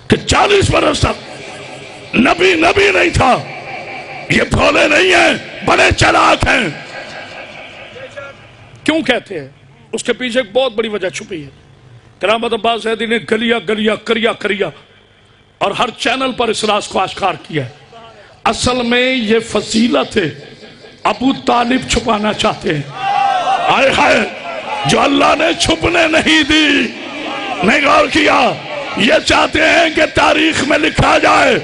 کہ 40 برس تک نبی نہیں تھا. یہ بھولے نہیں ہیں, بڑے چلاک ہیں. کیوں کہتے ہیں؟ اس کے پیچھے ایک بہت بڑی وجہ چھپی ہے. کرامت عباس زیدی نے گلیا کریا اور ہر چینل پر اس راز کو آشکار کیا ہے. اصل میں یہ فضیلت ہے ابو طالب چھپانا چاہتے ہیں. آئے ہائے جو اللہ نے چھپنے نہیں دی. نہیں غور کیا. یہ چاہتے ہیں کہ تاریخ میں لکھا جائے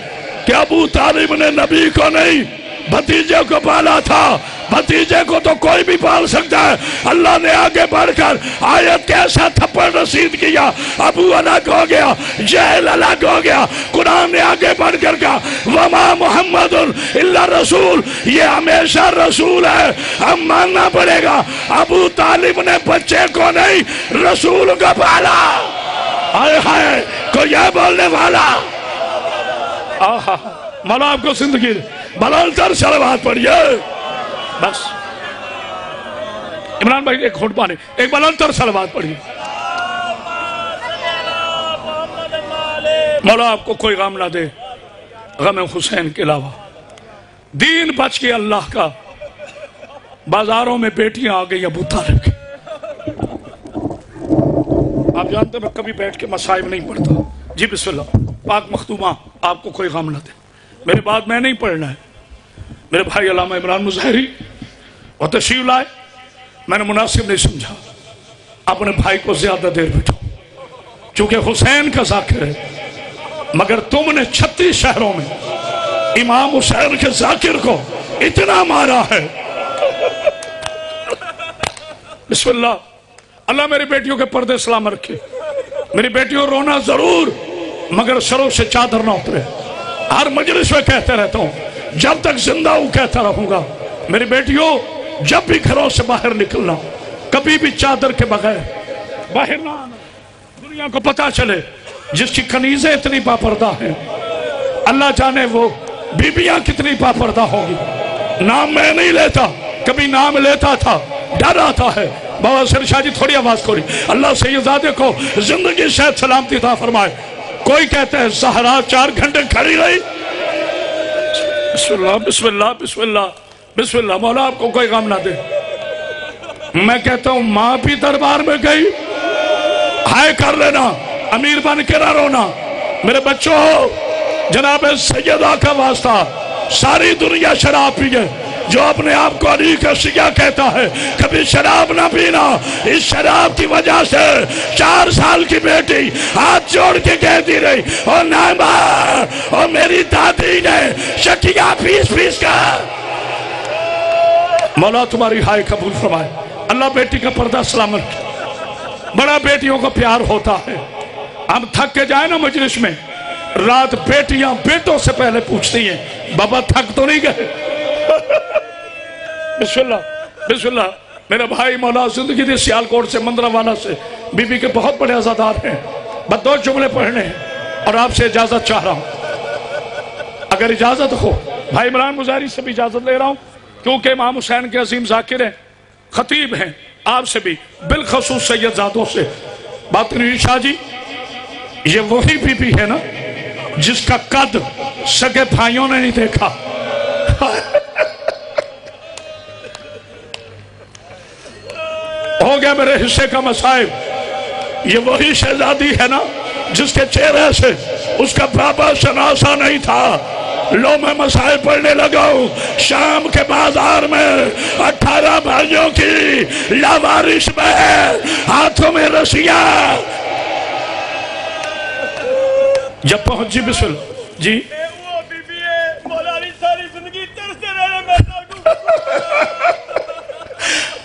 کہ ابو طالب نے نبی کو نہیں بھتیجے کو پالا تھا. بھتیجے کو تو کوئی بھی پال سکتا ہے. اللہ نے آگے بڑھ کر آیت کیسا تھپڑ رسید کیا. ابو الگ ہو گیا, جہل الگ ہو گیا. قرآن نے آگے بڑھ کر کہا وما محمد الا رسول. یہ ہمیشہ رسول ہے, ہم ماننا پڑے گا. ابو طالب نے بچے کو نہیں رسول کو پالا. آئے ہائے کوئی یہ بولنے والا آہا مولا آپ کو زندگی بلند تر صلوات پڑھیے بس عمران بھائی ایک گھونٹ پانی ایک بلند تر صلوات پڑھیے مولا آپ کو کوئی غم نہ دے غم حسین کے علاوہ دین بچ کے اللہ کا بازاروں میں بیٹیاں آ گئی ابو طالب کی آپ جانتے میں کبھی بیٹھ کے مصائب نہیں پڑھتا جی بسم اللہ پاک مختومہ آپ کو کوئی غم نہ دے میرے بعد میں نہیں پڑھنا ہے میرے بھائی علامہ عمران مظاہری اور تشریف لائے میں نے مناسب نہیں سمجھا اپنے بھائی کو زیادہ دیر بٹھاؤ چونکہ حسین کا ذاکر ہے مگر تم نے 36 شہروں میں امام حسین کے ذاکر کو اتنا مارا ہے بسم اللہ اللہ میری بیٹیوں کے پردے سلام رکھے میری بیٹیوں رونا ضرور مگر سروں سے چادر نہ اترے ہر مجلس میں کہتے رہتا ہوں جب تک زندہ ہوں کہتا رہوں گا میری بیٹیوں جب بھی گھروں سے باہر نکلنا کبھی بھی چادر کے بغیر باہر نہ آنا دنیا کو پتا چلے جس کی کنیزیں اتنی پاپردہ ہیں اللہ جانے وہ بیبیاں کتنی پاپردہ ہوں گی نام میں نہیں لیتا کبھی نام لیتا تھا ڈر آتا ہے بابا سر شاہ جی تھوڑی آواز کھولی اللہ سیدزادے کو زندگی شاید سلامتی عطا فرمائے کوئی کہتے ہیں زہرا 4 گھنٹے کھڑی رہی بسم اللہ بسم اللہ بسم اللہ بسم اللہ مولا آپ کو کوئی غم نہ دے میں کہتا ہوں ماں بھی دربار میں گئی ہائے کر لینا امیر بن کے نہ رونا میرے بچوں جناب سیدہ کا واسطہ ساری دنیا شراب پیے جو اپنے آپ کو علی کا شیعہ کہتا ہے کبھی شراب نہ پینا اس شراب کی وجہ سے 4 سال کی بیٹی ہاتھ جوڑ کے کہتی رہی اور نائمہ اور میری دادی نے شکیہ پیس کر مولا تمہاری ہائے قبول فرمائے اللہ بیٹی کا پردہ سلامت رکھے بڑا بیٹیوں کو پیار ہوتا ہے ہم تھک کے جائیں نا مجلس میں رات بیٹیاں بیٹوں سے پہلے پوچھتی ہیں بابا تھک تو نہیں گئے بسم اللہ میرا بھائی مولا زندگی دی سیالکوٹ سے مندرہ والا سے بی بی کے بہت بڑے عزادار ہیں بس 2 جملے پڑھنے ہیں اور آپ سے اجازت چاہ رہا ہوں اگر اجازت ہو بھائی عمران مظاہری سے بھی اجازت لے رہا ہوں کیونکہ امام حسین کے عظیم ذاکر ہیں خطیب ہیں آپ سے بھی بالخصوص سید زادوں سے بات نہیں شاہ جی یہ وہی بی بی ہے نا جس کا قد سگے بھائیوں نے نہیں دیکھا ہو گیا میرے حصے کا مصائب یہ وہی شہزادی ہے نا جس کے چہرے سے اس کا بابا شناسا نہیں تھا لو میں مسائل پڑھنے لگا ہوں شام کے بازار میں 18 بھائیوں کی لاوارش میں ہاتھوں میں رسیاں جب پہنچ جی بسم اللہ جی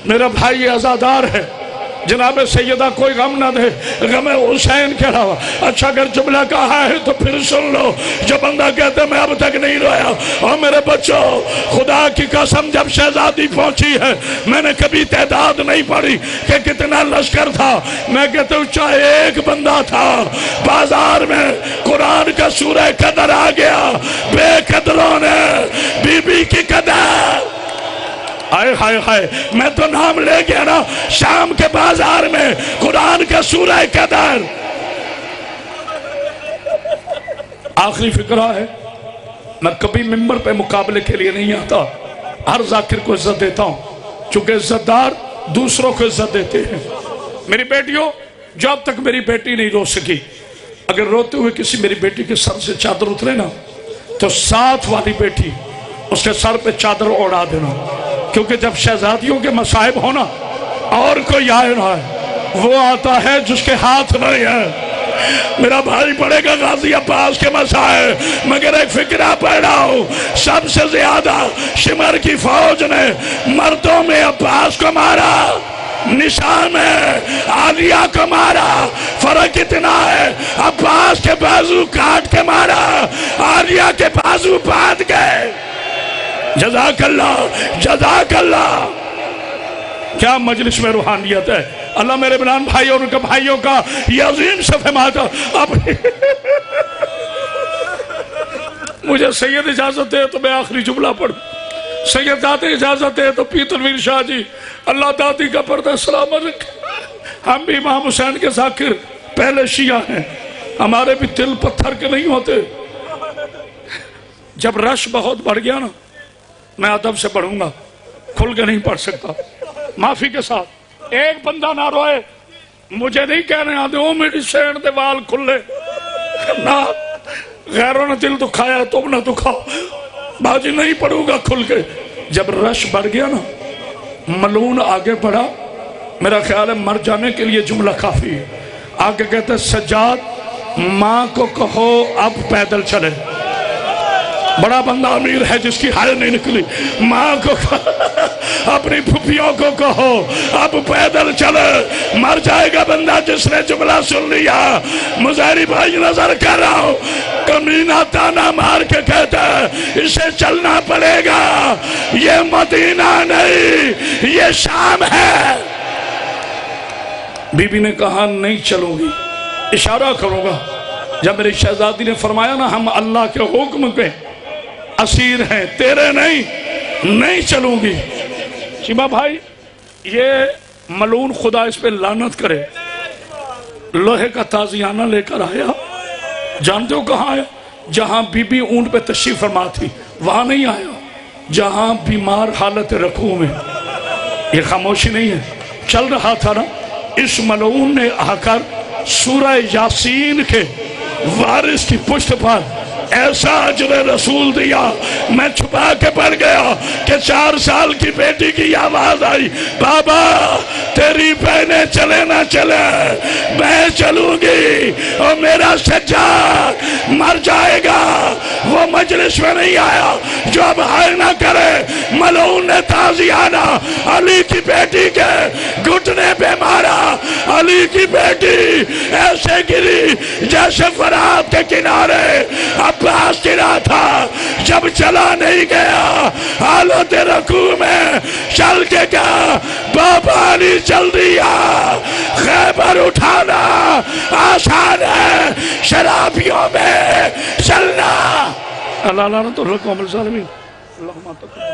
میرا بھائی عزادار ہے جناب سیدہ کوئی غم نہ دے غم حسین کے علاوہ اچھا اگر جملہ کہا ہے تو پھر سن لو جو بندہ کہتے میں اب تک نہیں رویا اور میرے بچوں خدا کی قسم جب شہزادی پہنچی ہے میں نے کبھی تعداد نہیں پڑھی کہ کتنا لشکر تھا میں کہتا ہوں چاہے ایک بندہ تھا بازار میں قرآن کا سورہ قدر آ گیا بے قدروں نے بی بی کی قدر ہائے ہائے ہائے میں تو نام لے گیا نا شام کے بازار میں قرآن کا سورہ قدر آخری فکرہ ہے میں کبھی ممبر پہ مقابلے کے لیے نہیں آتا ہر ذاکر کو عزت دیتا ہوں چونکہ عزت دار دوسروں کو عزت دیتے ہیں میری بیٹیوں جب تک میری بیٹی نہیں رو سکی اگر روتے ہوئے کسی میری بیٹی کے سر سے چادر اترے نا تو ساتھ والی بیٹی اس کے سر پہ چادر اڑا دینا کیونکہ جب شہزادیوں کے مصائب ہونا اور کوئی آئے نہ ہے وہ آتا ہے جس کے ہاتھ نہیں ہے میرا بھائی پڑھے گا غازی عباس کے مسائب مگر ایک فکرہ پڑھ رہا ہوں سب سے زیادہ شمر کی فوج نے مردوں میں عباس کو مارا نشان میں عالیہ کو مارا فرق اتنا ہے عباس کے بازو کاٹ کے مارا عالیہ کے بازو باندھ گئے جزاک اللہ کیا مجلس میں روحانیت ہے. اللہ میرے بلان بھائیوں اور ان کے بھائیوں کا یہ عظیم صفحہ ماتا. اب مجھے سید اجازت ہے تو میں آخری جملہ پڑھوں. سید داتے اجازت ہے تو پیر تنویر شاہ جی اللہ دادی کا پردہ سلامت رکھے. ہم بھی امام حسین کے ذاکر پہلے شیعہ ہیں. ہمارے بھی دل پتھر کے نہیں ہوتے. جب رش بہت بڑھ گیا نا میں ادب سے پڑھوں گا, کھل کے نہیں پڑھ سکتا. معافی کے ساتھ ایک بندہ نہ روئے. مجھے نہیں کہنے آتے او میری سین دے وال کھلے نہ غیروں نے دل دکھایا تم نہ دکھاؤ. باجی نہیں پڑھوں گا کھل کے. جب رش بڑھ گیا نا ملعون آگے بڑھا. میرا خیال ہے مر جانے کے لیے جملہ کافی ہے. آگے کہتے سجاد ماں کو کہو اب پیدل چلے. بڑا بندہ امیر ہے جس کی حال نہیں نکلی. ماں کو اپنی پھپھیوں کو کہو اب پیدل چلے. مر جائے گا بندہ جس نے جملہ سن لیا. مظاہری بھائی نظر کر رہا ہوں کمینہ تانا مار کے کہتا ہے اسے چلنا پڑے گا. یہ مدینہ نہیں یہ شام ہے. بی بی نے کہا نہیں چلوں گی. اشارہ کروں گا. جب میری شہزادی نے فرمایا نا ہم اللہ کے حکم کے اسیر ہیں تیرے نہیں چلوں گی. شیما بھائی یہ ملعون خدا اس پہ لعنت کرے. لوہے کا تازیانہ لے کر آیا. جانتے ہو کہاں آیا؟ جہاں بی بی اونٹ پہ تشریف فرما تھی وہاں نہیں آیا. جہاں بیمار حالت رکوع میں. یہ خاموشی نہیں ہے, چل رہا تھا نا. اس ملعون نے آ کر سورہ یاسین کے وارث کی پشت پر ایسا اجر رسول دیا. میں چھپا کے پڑھ گیا کہ 4 سال کی بیٹی کی آواز آئی بابا تیری بہنیں چلے نہ چلے میں چلوں گی اور میرا سجاد مر جائے گا. وہ مجلس میں نہیں آیا جو اب ہائے نہ کرے. ملعون نے تازیانہ علی کی بیٹی کے گھٹنے پہ مارا. علی کی بیٹی ایسے گری جیسے فرات کے کنارے عباس گرا تھا. جب چلا نہیں گیا حالت رکوع میں چل کے گیا. بابا علی جلدی آ. خیبر اٹھانا آسان ہے شرابیوں میں چلنا. اللہ لعنت القوم الظالمین. اللہم تقبل